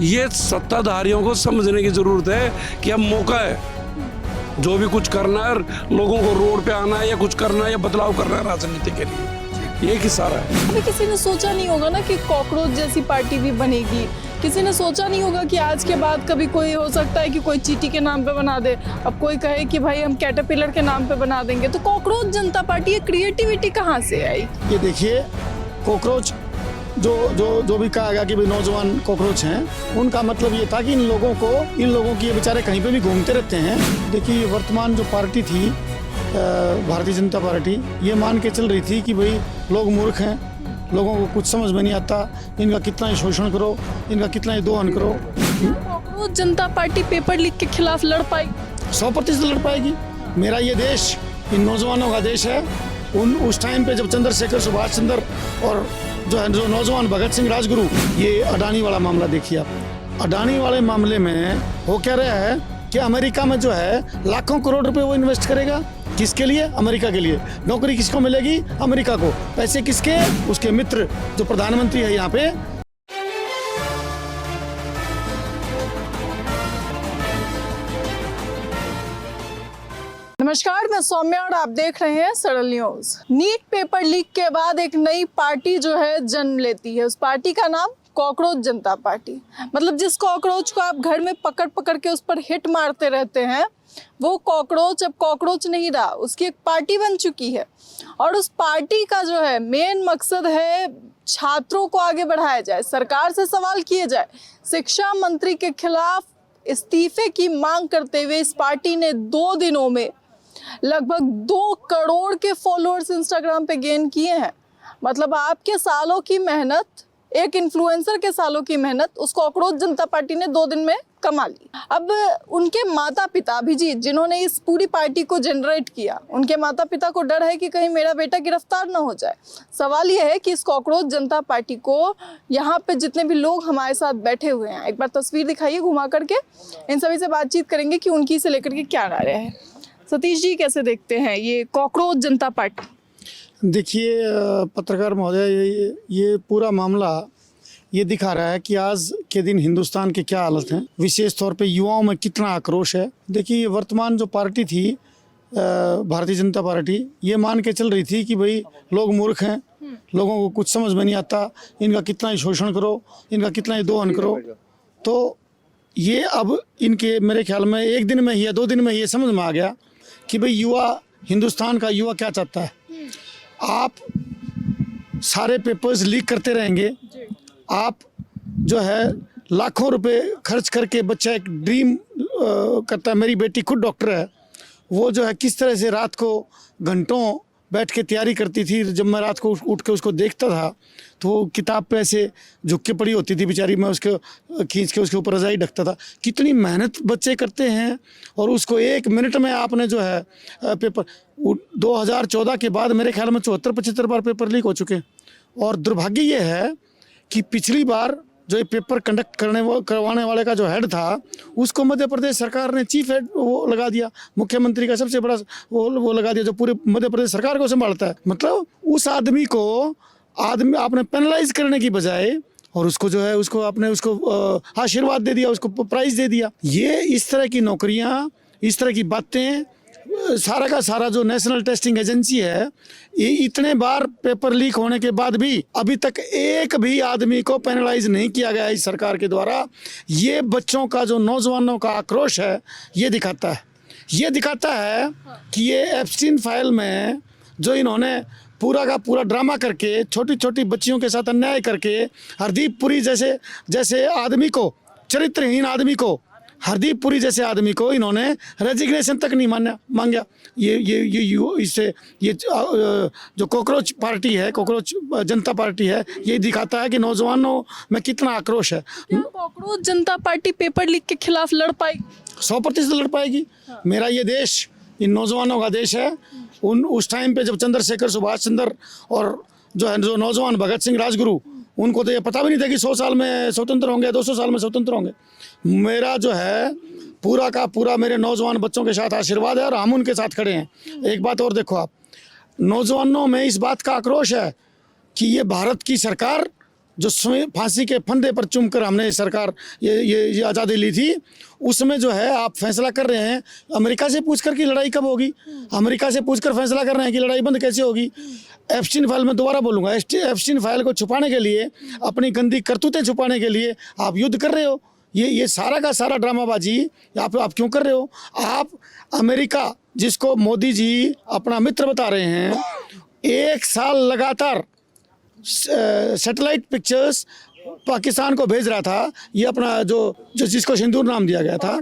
ये सत्ताधारियों को समझने की जरूरत है कि अब मौका है, जो भी कुछ करना है, लोगों को रोड पे आना है या कुछ करना है या बदलाव करना है राजनीति के लिए, ये किसारा है। अभी किसी ने सोचा नहीं होगा ना कि कॉकरोच जैसी पार्टी भी बनेगी। किसी ने सोचा नहीं होगा कि आज के बाद कभी कोई हो सकता है कि कोई चीटी के नाम पे बना दे, अब कोई कहे कि भाई हम कैटरपिलर के नाम पे बना देंगे। तो कॉकरोच जनता पार्टी, ये क्रिएटिविटी कहाँ से आई? ये देखिए, कॉकरोच जो भी कहा कि भाई नौजवान कॉकरोच हैं, उनका मतलब ये था कि इन लोगों की ये बेचारे कहीं पे भी घूमते रहते हैं। देखिए, वर्तमान जो पार्टी थी भारतीय जनता पार्टी, ये मान के चल रही थी कि भाई लोग मूर्ख हैं, लोगों को कुछ समझ में नहीं आता, इनका कितना ही शोषण करो, इनका कितना ही दोहन करो। कॉकरोच जनता पार्टी पेपर लीक के खिलाफ लड़ पाई? 100% लड़ पाएगी। मेरा ये देश इन नौजवानों का देश है। उस टाइम पे जब चंद्रशेखर, सुभाष चंद्र और जो नौजवान भगत सिंह राजगुरु, ये अडानी वाला मामला देखिए आप। अडानी वाले मामले में हो क्या रहा है कि अमेरिका में जो है लाखों करोड़ रुपए वो इन्वेस्ट करेगा। किसके लिए? अमेरिका के लिए। नौकरी किसको मिलेगी? अमेरिका को। पैसे किसके? उसके मित्र जो प्रधानमंत्री है यहाँ पे। नमस्कार, मैं सौम्या और आप देख रहे हैं सरल न्यूज। नीट पेपर लीक के बाद एक नई पार्टी जो है जन्म लेती है। उस पार्टी का नाम कॉकरोच जनता पार्टी। मतलब जिस कॉकरोच को आप घर में पकड़ पकड़ के उस पर हिट मारते रहते हैं, वो कॉकरोच अब कॉकरोच नहीं रहा, उसकी एक पार्टी बन चुकी है। और उस पार्टी का जो है मेन मकसद है छात्रों को आगे बढ़ाया जाए, सरकार से सवाल किए जाए। शिक्षा मंत्री के खिलाफ इस्तीफे की मांग करते हुए इस पार्टी ने 2 दिनों में लगभग 2 करोड़ के फॉलोअर्स इंस्टाग्राम पे गेन किए हैं। मतलब आपके सालों की मेहनत, एक इन्फ्लुएंसर के सालों की मेहनत उस कॉकरोच जनता पार्टी ने 2 दिन में कमा ली। अब उनके माता पिता भी जी, जिन्होंने इस पूरी पार्टी को जनरेट किया, उनके माता पिता को डर है कि कहीं मेरा बेटा गिरफ्तार ना हो जाए। सवाल यह है कि इस कॉकरोच जनता पार्टी को यहाँ पे जितने भी लोग हमारे साथ बैठे हुए हैं, एक बार तस्वीर दिखाइए घुमा करके, इन सभी से बातचीत करेंगे कि उनकी से लेकर के क्या नारे हैं। सतीश जी, कैसे देखते हैं ये कॉकरोच जनता पार्टी? देखिए पत्रकार महोदय, ये पूरा मामला ये दिखा रहा है कि आज के दिन हिंदुस्तान की क्या हालत है, विशेष तौर पे युवाओं में कितना आक्रोश है। देखिए, वर्तमान जो पार्टी थी भारतीय जनता पार्टी, ये मान के चल रही थी कि भाई लोग मूर्ख हैं, लोगों को कुछ समझ में नहीं आता, इनका कितना ही शोषण करो, इनका कितना ही दोहन करो। तो ये अब इनके मेरे ख्याल में 1 दिन में ही या 2 दिन में ही ये समझ में आ गया कि भाई हिंदुस्तान का युवा क्या चाहता है। आप सारे पेपर्स लीक करते रहेंगे, आप जो है लाखों रुपए खर्च करके, बच्चा एक ड्रीम करता है। मेरी बेटी खुद डॉक्टर है, वो जो है किस तरह से रात को घंटों बैठ के तैयारी करती थी। जब मैं रात को उठ के उसको देखता था तो वो किताब पे ऐसे झुक के पड़ी होती थी बेचारी, मैं उसको खींच के उसके ऊपर रजाई ढकता था। कितनी मेहनत बच्चे करते हैं, और उसको 1 मिनट में आपने जो है पेपर 2014 के बाद मेरे ख्याल में 74-75 बार पेपर लीक हो चुके हैं। और दुर्भाग्य ये है कि पिछली बार जो ये पेपर कंडक्ट करवाने वाले का जो हेड था, उसको मध्य प्रदेश सरकार ने चीफ हेड वो लगा दिया, मुख्यमंत्री का सबसे बड़ा वो लगा दिया, जो पूरे मध्य प्रदेश सरकार को संभालता है। मतलब उस आदमी आपने पेनलाइज करने की बजाय और उसको जो है आपने आशीर्वाद दे दिया, उसको प्राइज दे दिया। ये इस तरह की नौकरियां, इस तरह की बातें, सारा का सारा जो नेशनल टेस्टिंग एजेंसी है, ये इतने बार पेपर लीक होने के बाद भी अभी तक एक भी आदमी को पेनलाइज नहीं किया गया इस सरकार के द्वारा। ये बच्चों का, जो नौजवानों का आक्रोश है, ये दिखाता है कि ये एप्स्टीन फाइल में जो इन्होंने पूरा का पूरा ड्रामा करके, छोटी छोटी बच्चियों के साथ अन्याय करके, हरदीप पुरी जैसे आदमी को, चरित्रहीन आदमी को, हरदीप पुरी जैसे आदमी को इन्होंने रेजिग्नेशन तक नहीं मांगा। ये जो कॉकरोच पार्टी है, कॉकरोच जनता पार्टी है, ये दिखाता है कि नौजवानों में कितना आक्रोश है। कॉकरोच जनता पार्टी पेपर लीक के खिलाफ लड़ पाई? 100% लड़ पाएगी। मेरा ये देश इन नौजवानों का देश है। उस टाइम पे जब चंद्रशेखर, सुभाष चंद्र और जो नौजवान भगत सिंह राजगुरु, उनको तो ये पता भी नहीं था कि 100 साल में स्वतंत्र होंगे, 200 साल में स्वतंत्र होंगे। मेरा जो है पूरा का पूरा मेरे नौजवान बच्चों के साथ आशीर्वाद है और हम उनके साथ खड़े हैं। एक बात और देखो आप, नौजवानों में इस बात का आक्रोश है कि ये भारत की सरकार जो फांसी के फंदे पर चूमकर हमने सरकार ये आज़ादी ली थी, उसमें जो है आप फैसला कर रहे हैं अमेरिका से पूछकर कि लड़ाई कब होगी, अमेरिका से पूछकर फैसला कर रहे हैं कि लड़ाई बंद कैसे होगी। एप्स्टीन फाइल में दोबारा बोलूँगा, एप्स्टीन फाइल को छुपाने के लिए, अपनी गंदी करतूतें छुपाने के लिए आप युद्ध कर रहे हो। ये सारा का सारा ड्रामाबाजी आप क्यों कर रहे हो? आप अमेरिका, जिसको मोदी जी अपना मित्र बता रहे हैं, 1 साल लगातार सैटेलाइट पिक्चर्स पाकिस्तान को भेज रहा था। ये अपना जो जिसको सिंदूर नाम दिया गया था,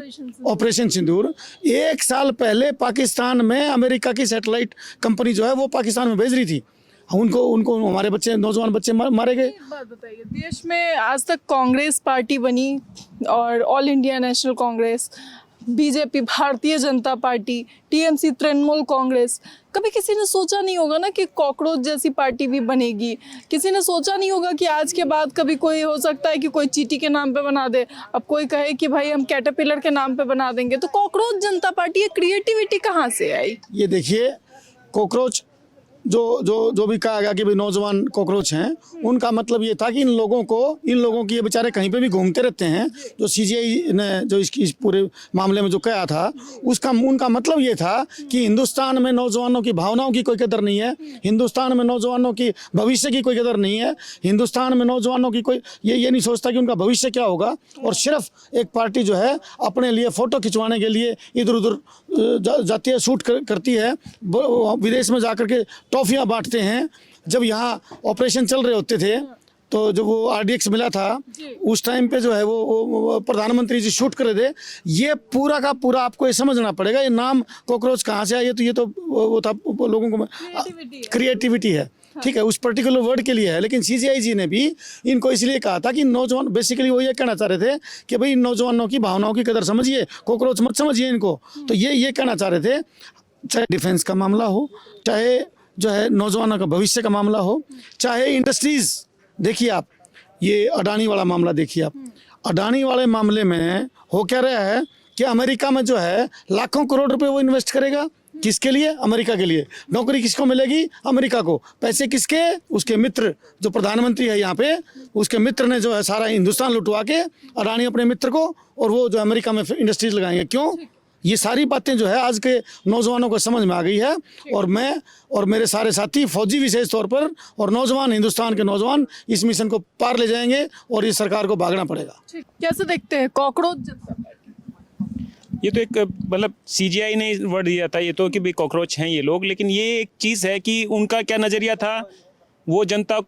ऑपरेशन सिंदूर, 1 साल पहले पाकिस्तान में अमेरिका की सैटेलाइट कंपनी जो है वो पाकिस्तान में भेज रही थी। उनको हमारे बच्चे, नौजवान बच्चे मारे गए। एक बात बताइए, देश में आज तक कांग्रेस पार्टी बनी और all India national Congress, BJP Bharatiya Janata party, TMC Trinamool Congress, कभी किसी ने सोचा नहीं होगा ना कि कॉकरोच जैसी पार्टी भी बनेगी? किसी ने सोचा नहीं होगा कि आज के बाद कभी कोई हो सकता है कि कोई चीटी के नाम पे बना दे, अब कोई कहे कि भाई हम कैटरपिलर के नाम पे बना देंगे। तो कॉकरोच जनता पार्टी, ये क्रिएटिविटी कहाँ से आई? ये देखिए, कॉकरोच जो भी कहा गया कि भाई नौजवान कॉकरोच हैं, उनका मतलब ये था कि इन लोगों की, ये बेचारे कहीं पे भी घूमते रहते हैं। जो सीजीआई ने जो इस पूरे मामले में जो कहा था, उनका मतलब ये था कि हिंदुस्तान में नौजवानों की भावनाओं की कोई कदर नहीं है, हिंदुस्तान में नौजवानों की भविष्य की कोई कदर नहीं है, हिंदुस्तान में नौजवानों की कोई ये नहीं सोचता कि उनका भविष्य क्या होगा। और सिर्फ एक पार्टी जो है अपने लिए फ़ोटो खिंचवाने के लिए इधर उधर जाती है, शूट करती है, विदेश में जाकर के टॉफियाँ बांटते हैं। जब यहाँ ऑपरेशन चल रहे होते थे तो जब वो RDX मिला था, उस टाइम पे जो है वो प्रधानमंत्री जी शूट कर रहे थे। ये पूरा का पूरा आपको ये समझना पड़ेगा, ये नाम कॉकरोच कहाँ से आया। ये तो वो था लोगों को क्रिएटिविटी है, ठीक है, उस पर्टिकुलर वर्ड के लिए है। लेकिन CGI जी ने भी इनको इसलिए कहा था कि नौजवान, बेसिकली वो ये कहना चाह रहे थे कि भाई नौजवानों की भावनाओं की कदर समझिए, कॉकरोच मत समझिए इनको। तो ये कहना चाह रहे थे। चाहे डिफेंस का मामला हो, चाहे जो है नौजवानों का भविष्य का मामला हो, चाहे इंडस्ट्रीज़, देखिए आप ये अडानी वाला मामला देखिए आप। अडानी वाले मामले में हो क्या रहा है कि अमेरिका में जो है लाखों करोड़ रुपए वो इन्वेस्ट करेगा। किसके लिए? अमेरिका के लिए। नौकरी किसको मिलेगी? अमेरिका को। पैसे किसके? उसके मित्र, जो प्रधानमंत्री है यहाँ पे, उसके मित्र ने जो है सारा हिंदुस्तान लुटवा के अडानी अपने मित्र को, और वो जो अमेरिका में इंडस्ट्रीज लगाएंगे। क्यों? ये सारी बातें जो है आज के नौजवानों को समझ में आ गई है। और मैं और मेरे सारे साथी, फौजी विशेष तौर पर, और नौजवान, हिंदुस्तान के नौजवान इस मिशन को पार ले जाएंगे और इस सरकार को भागना पड़ेगा। कैसे देखते हैं कॉकरोच जनता पार्टी? ये तो एक मतलब CGI ने वर्ड दिया था ये तो कि भाई कॉकरोच हैं ये लोग, लेकिन ये एक चीज़ है कि उनका क्या नज़रिया था। वो जनता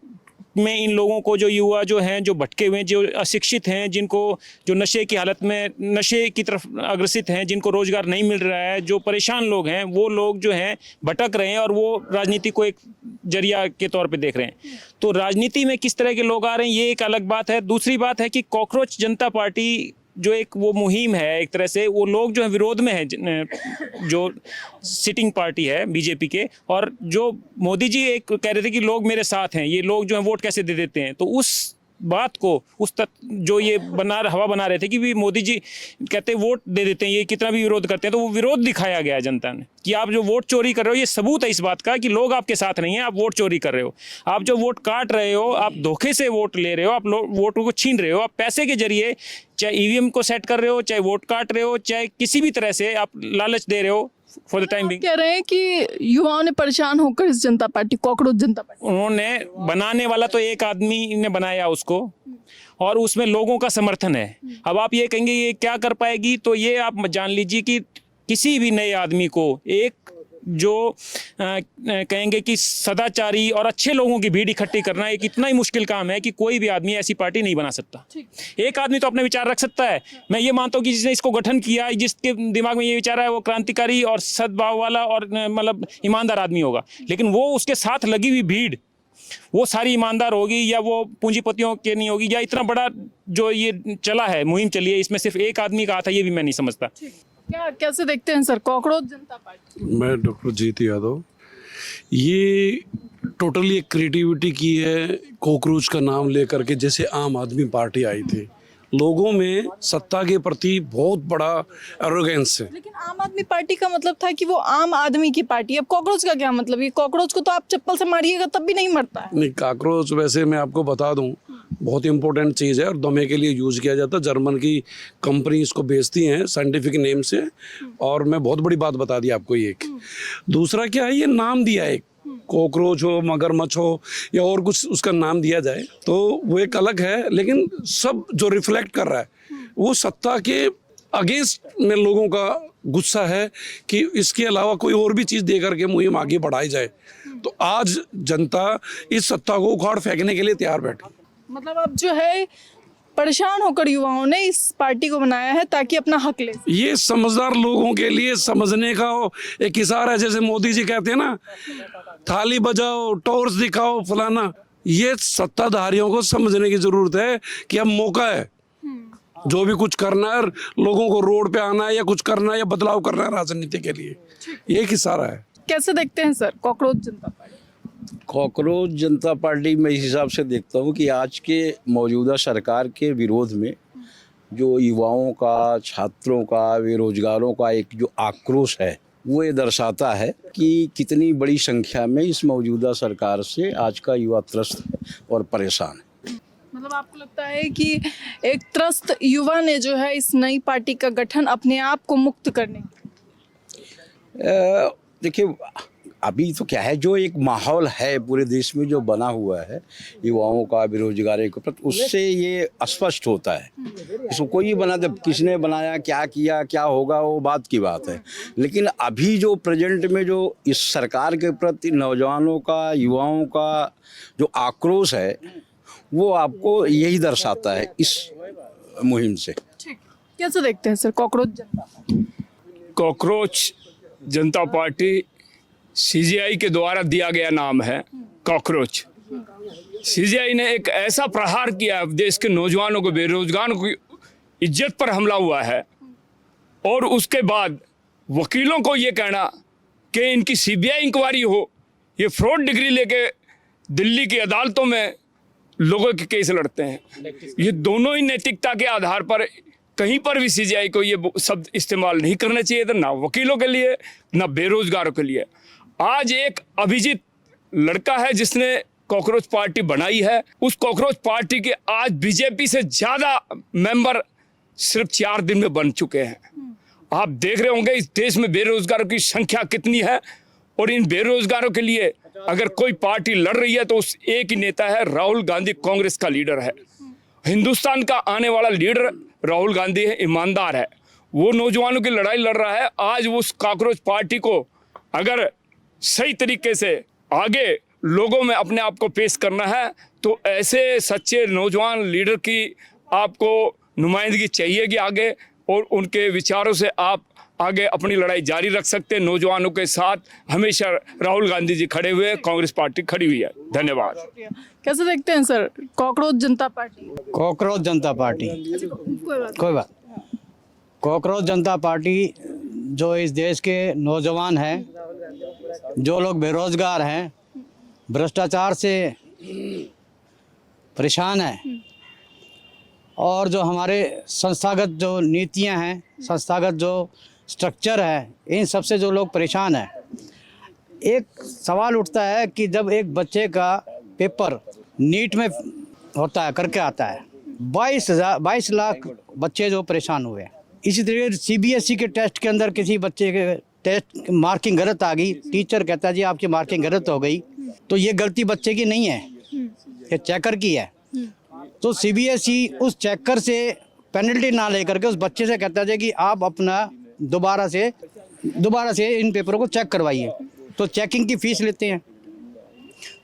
में इन लोगों को, जो युवा जो हैं, जो भटके हुए हैं, जो अशिक्षित हैं, जिनको जो नशे की हालत में, नशे की तरफ अग्रसित हैं, जिनको रोज़गार नहीं मिल रहा है, जो परेशान लोग हैं, वो लोग जो हैं भटक रहे हैं और वो राजनीति को एक जरिया के तौर पे देख रहे हैं। तो राजनीति में किस तरह के लोग आ रहे हैं ये एक अलग बात है। दूसरी बात है कि कॉकरोच जनता पार्टी जो एक वो मुहिम है, एक तरह से वो लोग जो है विरोध में है, जो सिटिंग पार्टी है बीजेपी के, और जो मोदी जी एक कह रहे थे कि लोग मेरे साथ हैं, ये लोग जो है वोट कैसे दे देते हैं। तो उस बात को, जो ये हवा बना रहे थे कि भी मोदी जी कहते वोट दे देते हैं, ये कितना भी विरोध करते हैं, तो वो विरोध दिखाया गया जनता ने कि आप जो वोट चोरी कर रहे हो, ये सबूत है इस बात का कि लोग आपके साथ नहीं है, आप वोट चोरी कर रहे हो, आप जो वोट काट रहे हो, आप धोखे से वोट ले रहे हो, आप वोटों को छीन रहे हो, आप पैसे के जरिए चाहे EVM को सेट कर रहे हो, चाहे वोट काट रहे हो, चाहे किसी भी तरह से आप लालच दे रहे हो। फॉर द टाइम बिंग कह रहे हैं कि युवाओं ने परेशान होकर इस जनता पार्टी, कॉकरोच जनता पार्टी, उन्होंने बनाने वाला तो एक आदमी ने बनाया उसको, और उसमें लोगों का समर्थन है। अब आप ये कहेंगे ये क्या कर पाएगी, तो ये आप जान लीजिए कि किसी भी नए आदमी को, एक जो कहेंगे कि सदाचारी और अच्छे लोगों की भीड़ इकट्ठी करना एक इतना ही मुश्किल काम है कि कोई भी आदमी ऐसी पार्टी नहीं बना सकता। एक आदमी तो अपने विचार रख सकता है। मैं ये मानता हूँ कि जिसने इसको गठन किया, जिसके दिमाग में ये विचार है, वो क्रांतिकारी और सद्भाव वाला और मतलब ईमानदार आदमी होगा। लेकिन वो उसके साथ लगी हुई भीड़, वो सारी ईमानदार होगी या वो पूंजीपतियों के नहीं होगी, या इतना बड़ा जो ये चला है, मुहिम चली है, इसमें सिर्फ एक आदमी का आता है, ये भी मैं नहीं समझता। क्या कैसे देखते हैं सर कॉकरोच जनता पार्टी? मैं डॉक्टर जीत यादव, ये टोटली एक क्रिएटिविटी की है कॉकरोच का नाम लेकर के। जैसे आम आदमी पार्टी आई थी, लोगों में सत्ता के प्रति बहुत बड़ा एरोगेंस है। लेकिन आम आदमी पार्टी का मतलब था कि वो आम आदमी की पार्टी। अब कॉकरोच का क्या मतलब? ये कॉकरोच को तो आप चप्पल से मारिएगा तब भी नहीं मरता है। नहीं, कॉकरोच वैसे मैं आपको बता दूं, बहुत इंपॉर्टेंट चीज़ है और दमे के लिए यूज़ किया जाता है। जर्मन की कंपनी इसको बेचती हैं साइंटिफिक नेम से। और मैं बहुत बड़ी बात बता दी आपको ये एक। दूसरा क्या है, ये नाम दिया है, कॉकरोच हो, मगरमच्छ हो या और कुछ उसका नाम दिया जाए तो वो एक अलग है, लेकिन सब जो रिफ्लेक्ट कर रहा है वो सत्ता के अगेंस्ट में लोगों का गुस्सा है कि इसके अलावा कोई और भी चीज़ दे करके मुहिम आगे बढ़ाई जाए। तो आज जनता इस सत्ता को उखाड़ फेंकने के लिए तैयार बैठी। मतलब अब जो है परेशान होकर युवाओं ने इस पार्टी को बनाया है ताकि अपना हक ले। ये समझदार लोगों के लिए समझने का एक इशारा है, जैसे मोदी जी कहते हैं ना, थाली बजाओ, टॉर्च दिखाओ, फलाना। ये सत्ताधारियों को समझने की जरूरत है कि अब मौका है, जो भी कुछ करना है, लोगों को रोड पे आना है या कुछ करना है या बदलाव करना है राजनीति के लिए, ये एक इशारा है। कैसे देखते हैं सर कॉकरोच जनता पार्टी? कॉकरोच जनता पार्टी मैं इस हिसाब से देखता हूँ कि आज के मौजूदा सरकार के विरोध में जो युवाओं का, छात्रों का, बेरोजगारों का एक जो आक्रोश है वो ये दर्शाता है कि कितनी बड़ी संख्या में इस मौजूदा सरकार से आज का युवा त्रस्त है और परेशान है। मतलब आपको लगता है कि एक त्रस्त युवा ने जो है इस नई पार्टी का गठन अपने आप को मुक्त करने देखिए अभी तो क्या है, जो एक माहौल है पूरे देश में जो बना हुआ है युवाओं का, बेरोजगारी के प्रति, उससे ये स्पष्ट होता है। इसको कोई बना दे, किसने बनाया, क्या किया, क्या होगा, वो बात की बात है। लेकिन अभी जो प्रेजेंट में जो इस सरकार के प्रति नौजवानों का, युवाओं का जो आक्रोश है वो आपको यही दर्शाता है इस मुहिम से। ठीक, कैसे देखते हैं सर कॉकरोच जनता पार्टी? कॉकरोच जनता पार्टी सीजीआई के द्वारा दिया गया नाम है कॉकरोच। सीजीआई ने एक ऐसा प्रहार किया देश के नौजवानों को, बेरोजगारों की इज्जत पर हमला हुआ है। और उसके बाद वकीलों को ये कहना कि इनकी सीबीआई इंक्वायरी हो, ये फ्रॉड डिग्री लेके दिल्ली की अदालतों में लोगों के केस लड़ते हैं। ये दोनों ही नैतिकता के आधार पर कहीं पर भी सीजीआई को ये शब्द इस्तेमाल नहीं करना चाहिए था, ना वकीलों के लिए ना बेरोजगारों के लिए। आज एक अभिजीत लड़का है जिसने कॉकरोच पार्टी बनाई है, उस कॉकरोच पार्टी के आज बीजेपी से ज्यादा मेंबर सिर्फ 4 दिन में बन चुके हैं। आप देख रहे होंगे इस देश में बेरोजगारों की संख्या कितनी है, और इन बेरोजगारों के लिए अगर कोई पार्टी लड़ रही है तो उस एक ही नेता है, राहुल गांधी कांग्रेस का लीडर है। हिंदुस्तान का आने वाला लीडर राहुल गांधी है, ईमानदार है, वो नौजवानों की लड़ाई लड़ रहा है। आज उस कॉकरोच पार्टी को अगर सही तरीके से आगे लोगों में अपने आप को पेश करना है तो ऐसे सच्चे नौजवान लीडर की आपको नुमाइंदगी चाहिएगी आगे, और उनके विचारों से आप आगे अपनी लड़ाई जारी रख सकते हैं। नौजवानों के साथ हमेशा राहुल गांधी जी खड़े हुए, कांग्रेस पार्टी खड़ी हुई है। धन्यवाद। कैसे देखते हैं सर कॉकरोच जनता पार्टी? कॉकरोच जनता पार्टी कोई बात, कॉकरोच जनता पार्टी जो इस देश के नौजवान हैं, जो लोग बेरोजगार हैं, भ्रष्टाचार से परेशान हैं, और जो हमारे संस्थागत जो नीतियां हैं, संस्थागत जो स्ट्रक्चर है, इन सब से जो लोग परेशान हैं। एक सवाल उठता है कि जब एक बच्चे का पेपर नीट में होता है, करके आता है, 22 लाख बच्चे जो परेशान हुए। इसी तरीके सीबीएसई के टेस्ट के अंदर किसी बच्चे के टेस्ट मार्किंग गलत आ गई, टीचर कहता है जी आपकी मार्किंग गलत हो गई, तो ये गलती बच्चे की नहीं है, ये चेकर की है। तो सीबीएसई उस चेकर से पेनल्टी ना लेकर के उस बच्चे से कहता है कि आप अपना दोबारा से इन पेपरों को चेक करवाइए। तो चेकिंग की फीस लेते हैं।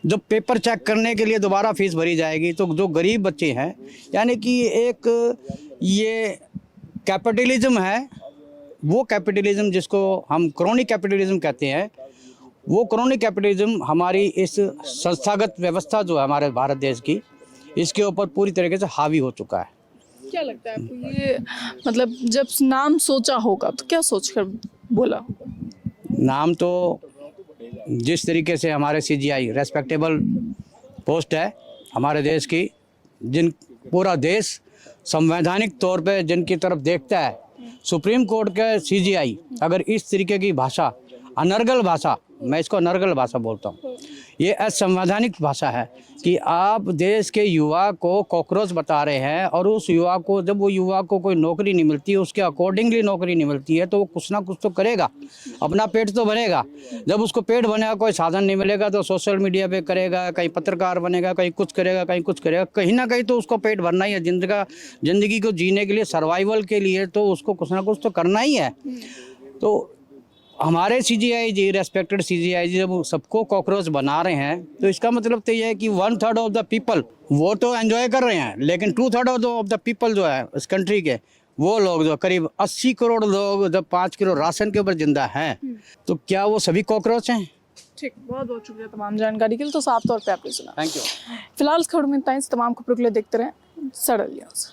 जब पेपर चेक करने के लिए दोबारा फीस भरी जाएगी तो जो गरीब बच्चे हैं, यानी कि एक ये कैपिटलिज्म है, वो कैपिटलिज्म जिसको हम क्रोनिक कैपिटलिज्म कहते हैं, वो क्रोनिक कैपिटलिज्म हमारी इस संस्थागत व्यवस्था जो है हमारे भारत देश की, इसके ऊपर पूरी तरीके से हावी हो चुका है। क्या लगता है आपको ये, मतलब जब नाम सोचा होगा तो क्या सोचकर बोला? नाम तो जिस तरीके से हमारे सीजीआई रेस्पेक्टेबल पोस्ट है हमारे देश की, जिन पूरा देश संवैधानिक तौर पे जिनकी तरफ देखता है, सुप्रीम कोर्ट के सीजीआई अगर इस तरीके की भाषा, अनर्गल भाषा, मैं इसको अनर्गल भाषा बोलता हूँ, ये असंवैधानिक भाषा है कि आप देश के युवा को कॉकरोच बता रहे हैं, और उस युवा को, जब वो युवा को कोई नौकरी नहीं मिलती, उसके अकॉर्डिंगली नौकरी नहीं मिलती है, तो वो कुछ ना कुछ तो करेगा, अपना पेट तो भरेगा। जब उसको पेट भरेगा, कोई साधन नहीं मिलेगा, तो सोशल मीडिया पे करेगा, कहीं पत्रकार बनेगा, कहीं कुछ करेगा, कहीं कुछ करेगा। कहीं ना कहीं तो उसको पेट भरना ही है। जिंदगी को जीने के लिए, सर्वाइवल के लिए तो उसको कुछ ना कुछ तो करना ही है। तो हमारे CGI जी, रेस्पेक्टेड CGI जी, जब सबको कॉकरोच बना रहे हैं, तो इसका मतलब तो ये है कि 1/3 ऑफ द पीपल वो तो एंजॉय कर रहे हैं, लेकिन 2/3 ऑफ द पीपल जो है इस कंट्री के, वो लोग जो करीब 80 करोड़ लोग जब 5 किलो राशन के ऊपर जिंदा हैं, तो क्या वो सभी कॉकरोच हैं? ठीक, बहुत बहुत शुक्रिया तमाम जानकारी के लिए। तो साफ तौर पे आपने सुना। Thank you. फिलहाल इस खबर में इतना ही। तमाम खबरों के लिए देखते रहें सरल न्यूज़।